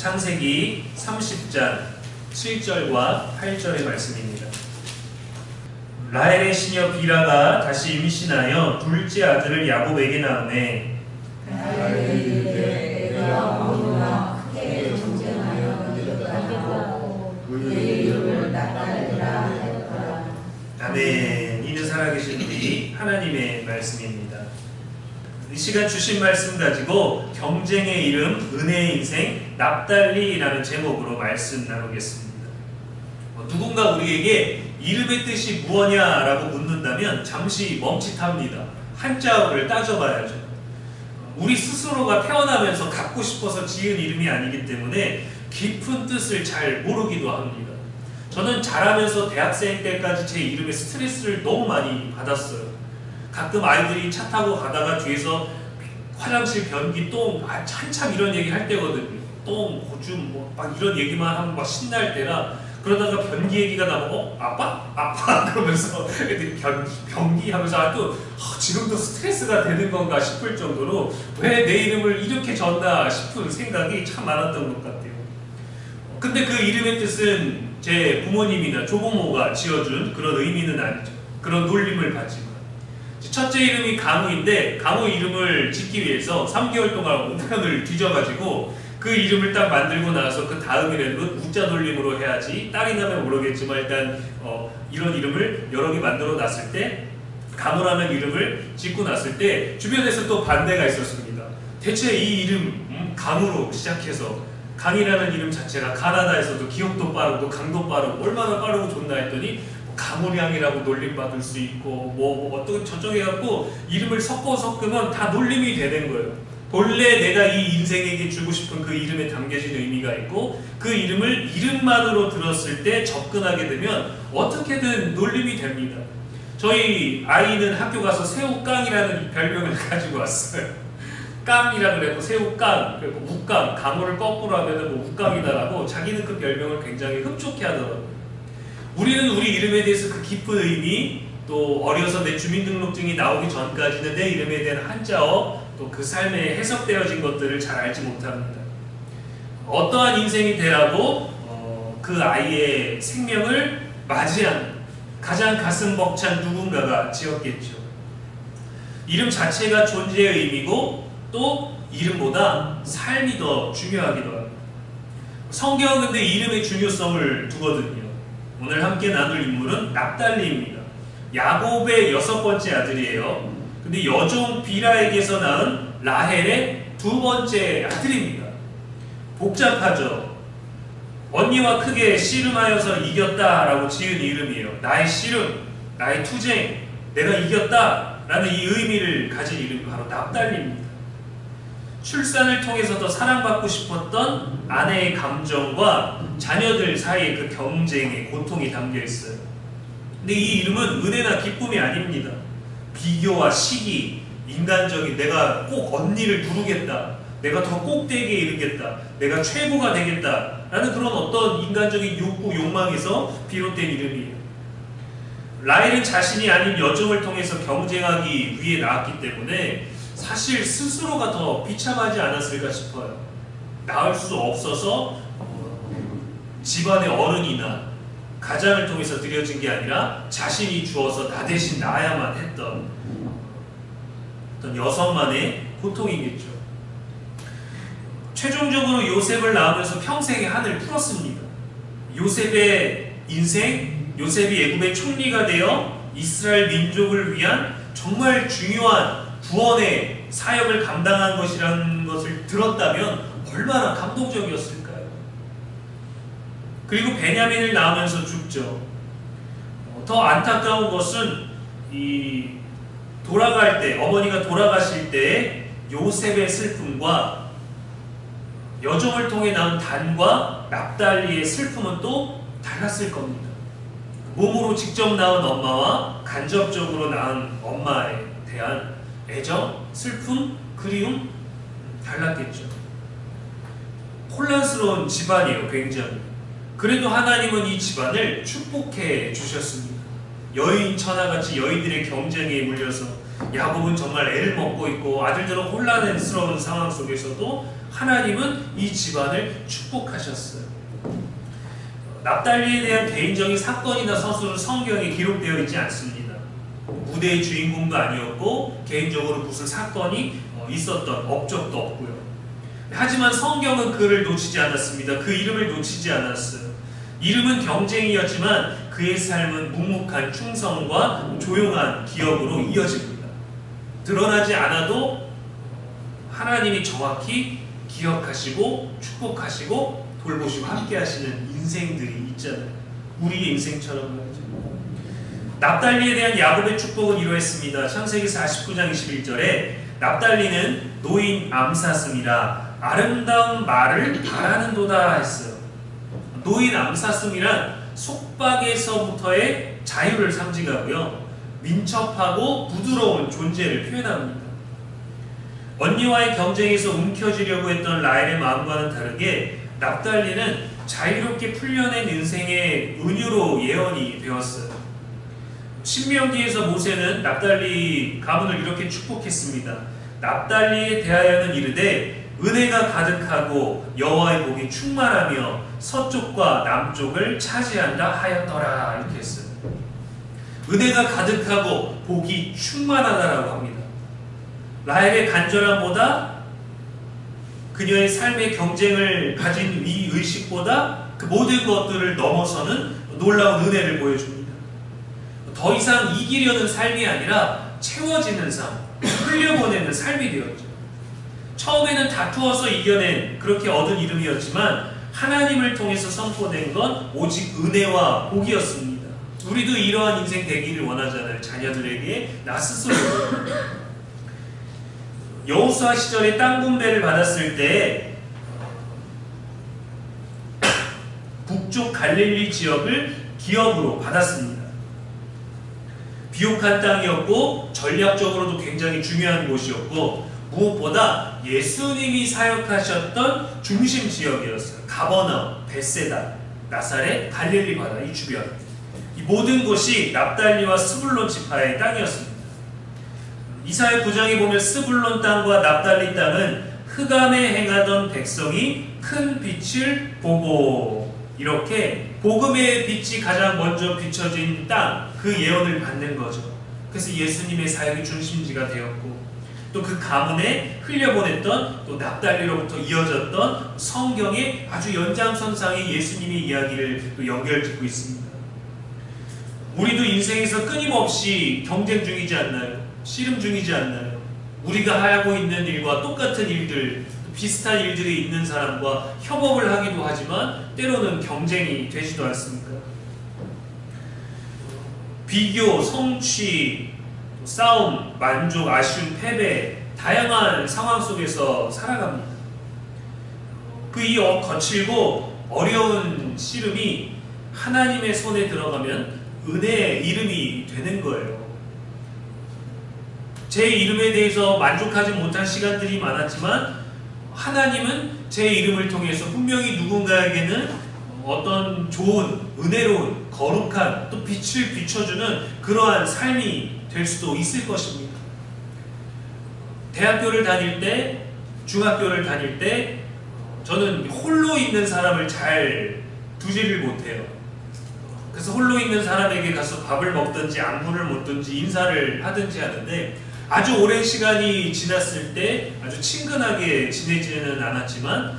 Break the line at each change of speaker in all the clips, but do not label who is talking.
창세기 30장 7절과 8절의 말씀입니다. 라헬의 시녀 빌하가 다시 임신하여 둘째 아들을 야곱에게 낳으매 아멘. 이는 살아계신 우리 하나님의 말씀입니다. 이 시간 주신 말씀 가지고 경쟁의 이름, 은혜의 인생, 납달리라는 제목으로 말씀 나누겠습니다. 누군가 우리에게 이름의 뜻이 무엇냐라고 묻는다면 잠시 멈칫합니다. 한자어를 따져봐야죠. 우리 스스로가 태어나면서 갖고 싶어서 지은 이름이 아니기 때문에 깊은 뜻을 잘 모르기도 합니다. 저는 자라면서 대학생 때까지 제 이름에 스트레스를 너무 많이 받았어요. 가끔 아이들이 차 타고 가다가 뒤에서 화장실 변기 똥 한참 이런 얘기 할 때거든요. 똥, 고줌 막 이런 얘기만 하면 막 신날 때라 그러다가 변기 얘기가 나오고 아빠 그러면서 애들이 변기 하면서 또 지금도 스트레스가 되는 건가 싶을 정도로 왜 내 이름을 이렇게 졌나 싶은 생각이 참 많았던 것 같아요. 근데 그 이름의 뜻은 제 부모님이나 조부모가 지어준 그런 의미는 아니죠. 그런 놀림을 받지만 첫째 이름이 강우인데 강우 이름을 짓기 위해서 3개월 동안 우편을 뒤져가지고 그 이름을 딱 만들고 나서 그 다음이라도 우자 놀림으로 해야지 딸이 나면 모르겠지만 일단 이런 이름을 여러 개 만들어 놨을 때 강우라는 이름을 짓고 났을 때 주변에서 또 반대가 있었습니다. 대체 이 이름 강우로 시작해서 강이라는 이름 자체가 가나다에서도 기억도 빠르고 강도 빠르고 얼마나 빠르고 좋나 했더니 강우량이라고 놀림받을 수 있고 어떤 저쪽 해갖고 이름을 섞으면 다 놀림이 되는 거예요. 본래 내가 이 인생에게 주고 싶은 그 이름에 담겨진 의미가 있고 그 이름을 이름만으로 들었을 때 접근하게 되면 어떻게든 놀림이 됩니다. 저희 아이는 학교 가서 새우깡이라는 별명을 가지고 왔어요. 깡이라 그래도 새우깡, 그리고 우깡, 강우를 거꾸로 하면 우깡이다라고 자기는 그 별명을 굉장히 흡족해 하더라고요. 우리는 우리 이름에 대해서 그 깊은 의미, 또 어려서 내 주민등록증이 나오기 전까지는 내 이름에 대한 한자어, 또 그 삶에 해석되어진 것들을 잘 알지 못합니다. 어떠한 인생이 되라고 그 아이의 생명을 맞이한 가장 가슴 벅찬 누군가가 지었겠죠. 이름 자체가 존재의 의미고 또 이름보다 삶이 더 중요하기도 합니다. 성경은 근데 이름의 중요성을 두거든요. 오늘 함께 나눌 인물은 납달리입니다. 야곱의 6번째 아들이에요. 근데 여종 빌하에게서 낳은 라헬의 2번째 아들입니다. 복잡하죠. 언니와 크게 씨름하여서 이겼다라고 지은 이름이에요. 나의 씨름, 나의 투쟁, 내가 이겼다라는 이 의미를 가진 이름이 바로 납달리입니다. 출산을 통해서 더 사랑받고 싶었던 아내의 감정과 자녀들 사이의 그 경쟁의 고통이 담겨 있어요. 근데 이 이름은 은혜나 기쁨이 아닙니다. 비교와 시기, 인간적인 내가 꼭 언니를 부르겠다, 내가 더 꼭대기에 이르겠다, 내가 최고가 되겠다 라는 그런 어떤 인간적인 욕구, 욕망에서 비롯된 이름이에요. 라헬은 자신이 아닌 여종을 통해서 경쟁하기 위해 낳았기 때문에 사실 스스로가 더 비참하지 않았을까 싶어요. 낳을 수 없어서 집안의 어른이나 가장을 통해서 드려진 게 아니라 자신이 주어서 나 대신 낳아야만 했던 어떤 여성만의 고통이겠죠. 최종적으로 요셉을 낳으면서 평생의 한을 풀었습니다. 요셉의 인생, 요셉이 애굽의 총리가 되어 이스라엘 민족을 위한 정말 중요한 구원의 사역을 감당한 것이라는 것을 들었다면 얼마나 감동적이었을까요? 그리고 베냐민을 낳으면서 죽죠. 더 안타까운 것은 돌아갈 때, 어머니가 돌아가실 때 요셉의 슬픔과 여종을 통해 낳은 단과 납달리의 슬픔은 또 달랐을 겁니다. 몸으로 직접 낳은 엄마와 간접적으로 낳은 엄마에 대한 애정, 슬픔, 그리움 달랐겠죠. 혼란스러운 집안이에요, 굉장히. 그래도 하나님은 이 집안을 축복해 주셨습니다. 여인 천하같이 여인들의 경쟁에 물려서 야곱은 정말 애를 먹고 있고 아들들은 혼란스러운 상황 속에서도 하나님은 이 집안을 축복하셨어요. 납달리에 대한 개인적인 사건이나 서술은 성경에 기록되어 있지 않습니다. 무대의 주인공도 아니었고 개인적으로 무슨 사건이 있었던 업적도 없고요. 하지만 성경은 그를 놓치지 않았습니다. 그 이름을 놓치지 않았어요. 이름은 경쟁이었지만 그의 삶은 묵묵한 충성과 조용한 기억으로 이어집니다. 드러나지 않아도 하나님이 정확히 기억하시고 축복하시고 돌보시고 함께 하시는 인생들이 있잖아요. 우리의 인생처럼 말이죠. 납달리에 대한 야곱의 축복은 이러했습니다. 창세기 49장 21절에 납달리는 노인 암사슴이라 아름다운 말을 바라는도다 했어요. 노인 암사슴이란 속박에서부터의 자유를 상징하고요. 민첩하고 부드러운 존재를 표현합니다. 언니와의 경쟁에서 움켜쥐려고 했던 라헬의 마음과는 다르게 납달리는 자유롭게 풀려낸 인생의 은유로 예언이 되었어요. 신명기에서 모세는 납달리 가문을 이렇게 축복했습니다. 납달리에 대하여는 이르되 은혜가 가득하고 여호와의 복이 충만하며 서쪽과 남쪽을 차지한다 하였더라 이렇게 했어요. 은혜가 가득하고 복이 충만하다라고 합니다. 라헬의 간절함보다 그녀의 삶의 경쟁을 가진 이 의식보다 그 모든 것들을 넘어서는 놀라운 은혜를 보여줍니다. 더 이상 이기려는 삶이 아니라 채워지는 삶, 흘려보내는 삶이 되었죠. 처음에는 다투어서 이겨낸 그렇게 얻은 이름이었지만 하나님을 통해서 선포된 건 오직 은혜와 복이었습니다. 우리도 이러한 인생 되기를 원하잖아요. 자녀들에게 나 스스로. 여호수아 시절에 땅 분배를 받았을 때 북쪽 갈릴리 지역을 기업으로 받았습니다. 비옥한 땅이었고 전략적으로도 굉장히 중요한 곳이었고 무엇보다 예수님이 사역하셨던 중심 지역이었어요. 가버나움, 벳세다, 나사렛, 갈릴리 바다 이 주변 이 모든 곳이 납달리와 스불론 지파의 땅이었습니다. 이사야 9장에 보면 스불론 땅과 납달리 땅은 흑암에 행하던 백성이 큰 빛을 보고 이렇게 복음의 빛이 가장 먼저 비춰진 땅, 그 예언을 받는 거죠. 그래서 예수님의 사역의 중심지가 되었고 또 그 가문에 흘려보냈던 또 납달리로부터 이어졌던 성경의 아주 연장선상의 예수님의 이야기를 또 연결짓고 있습니다. 우리도 인생에서 끊임없이 경쟁 중이지 않나요? 씨름 중이지 않나요? 우리가 하고 있는 일과 똑같은 일들, 비슷한 일들이 있는 사람과 협업을 하기도 하지만 때로는 경쟁이 되지도 않습니까? 비교, 성취, 싸움, 만족, 아쉬움, 패배 다양한 상황 속에서 살아갑니다. 그 이 거칠고 어려운 씨름이 하나님의 손에 들어가면 은혜의 이름이 되는 거예요. 제 이름에 대해서 만족하지 못한 시간들이 많았지만 하나님은 제 이름을 통해서 분명히 누군가에게는 어떤 좋은, 은혜로운, 거룩한 또 빛을 비춰주는 그러한 삶이 될 수도 있을 것입니다. 대학교를 다닐 때, 중학교를 다닐 때 저는 홀로 있는 사람을 잘 두지를 못해요. 그래서 홀로 있는 사람에게 가서 밥을 먹든지 안부를 묻든지 인사를 하든지 하는데 아주 오랜 시간이 지났을 때 아주 친근하게 지내지는 않았지만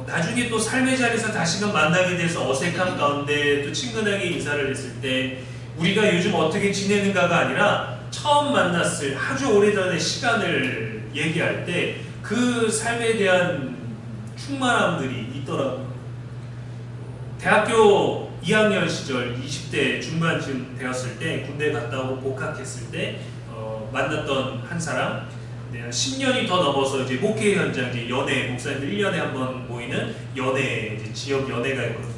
나중에 또 삶의 자리에서 다시금 만나게 돼서 어색함 가운데 또 친근하게 인사를 했을 때 우리가 요즘 어떻게 지내는가가 아니라 처음 만났을 아주 오래전의 시간을 얘기할 때 그 삶에 대한 충만함들이 있더라고요. 대학교 2학년 시절 20대 중반쯤 되었을 때 군대 갔다 오고 복학했을 때 만났던 한 사람 10년이 더 넘어서 이제 목회 현장 이제 연회 목사님들 1년에 한 번 모이는 연회 이제 지역 연회가 있거든요.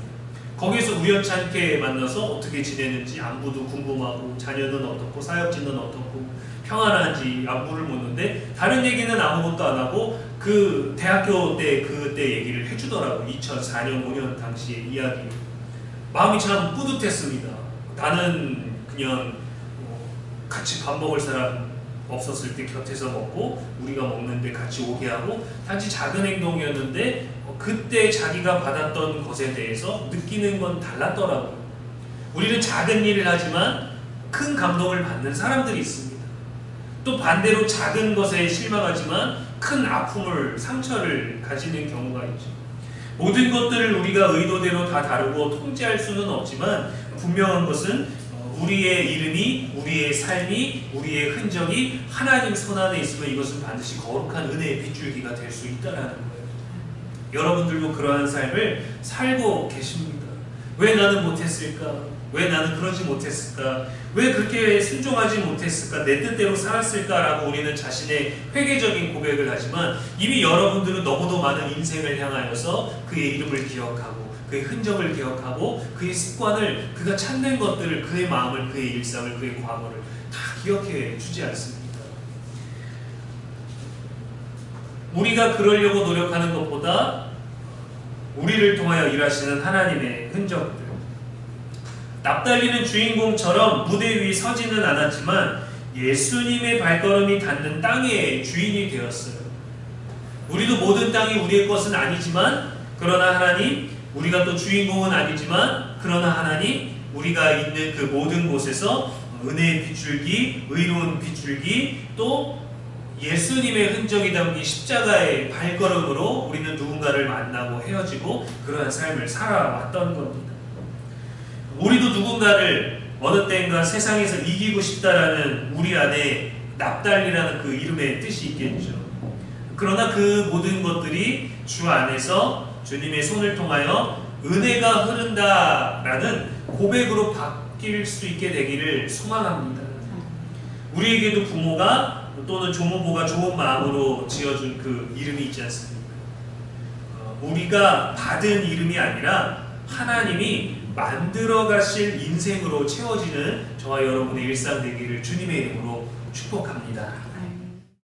거기에서 우연찮게 만나서 어떻게 지내는지 안부도 궁금하고 자녀는 어떻고 사역지는 어떻고 평안한지 안부를 묻는데 다른 얘기는 아무것도 안 하고 그 대학교 때 그때 얘기를 해주더라고요. 2004년 5년 당시의 이야기. 마음이 참 뿌듯했습니다. 나는 그냥 같이 밥 먹을 사람 없었을 때 곁에서 먹고 우리가 먹는데 같이 오게 하고 단지 작은 행동이었는데 그때 자기가 받았던 것에 대해서 느끼는 건 달랐더라고요. 우리는 작은 일을 하지만 큰 감동을 받는 사람들이 있습니다. 또 반대로 작은 것에 실망하지만 큰 아픔을, 상처를 가지는 경우가 있죠. 모든 것들을 우리가 의도대로 다 다루고 통제할 수는 없지만 분명한 것은 우리의 이름이, 우리의 삶이, 우리의 흔적이 하나님 손 안에 있으면 이것은 반드시 거룩한 은혜의 빗줄기가 될 수 있다는 거예요. 여러분들도 그러한 삶을 살고 계십니다. 왜 나는 못했을까? 왜 나는 그러지 못했을까? 왜 그렇게 순종하지 못했을까? 내 뜻대로 살았을까라고 우리는 자신의 회개적인 고백을 하지만 이미 여러분들은 너무도 많은 인생을 향하여서 그의 이름을 기억하고 그의 흔적을 기억하고 그의 습관을, 그가 찾는 것들을, 그의 마음을, 그의 일상을, 그의 과거를 다 기억해 주지 않습니까? 우리가 그러려고 노력하는 것보다 우리를 통하여 일하시는 하나님의 흔적들, 납달리는 주인공처럼 무대 위 서지는 않았지만 예수님의 발걸음이 닿는 땅의 주인이 되었어요. 우리도 모든 땅이 우리의 것은 아니지만, 그러나 하나님, 우리가 또 주인공은 아니지만, 그러나 하나님, 우리가 있는 그 모든 곳에서 은혜의 빗줄기, 의로운 빗줄기, 또 예수님의 흔적이 담긴 십자가의 발걸음으로 우리는 누군가를 만나고 헤어지고 그러한 삶을 살아왔던 겁니다. 우리도 누군가를 어느 때인가 세상에서 이기고 싶다라는 우리 안에 납달리라는 그 이름의 뜻이 있겠죠. 그러나 그 모든 것들이 주 안에서 주님의 손을 통하여 은혜가 흐른다라는 고백으로 바뀔 수 있게 되기를 소망합니다. 우리에게도 부모가 또는 조모부가 좋은 마음으로 지어준 그 이름이 있지 않습니까? 우리가 받은 이름이 아니라 하나님이 만들어 가실 인생으로 채워지는 저와 여러분의 일상 되기를 주님의 이름으로 축복합니다.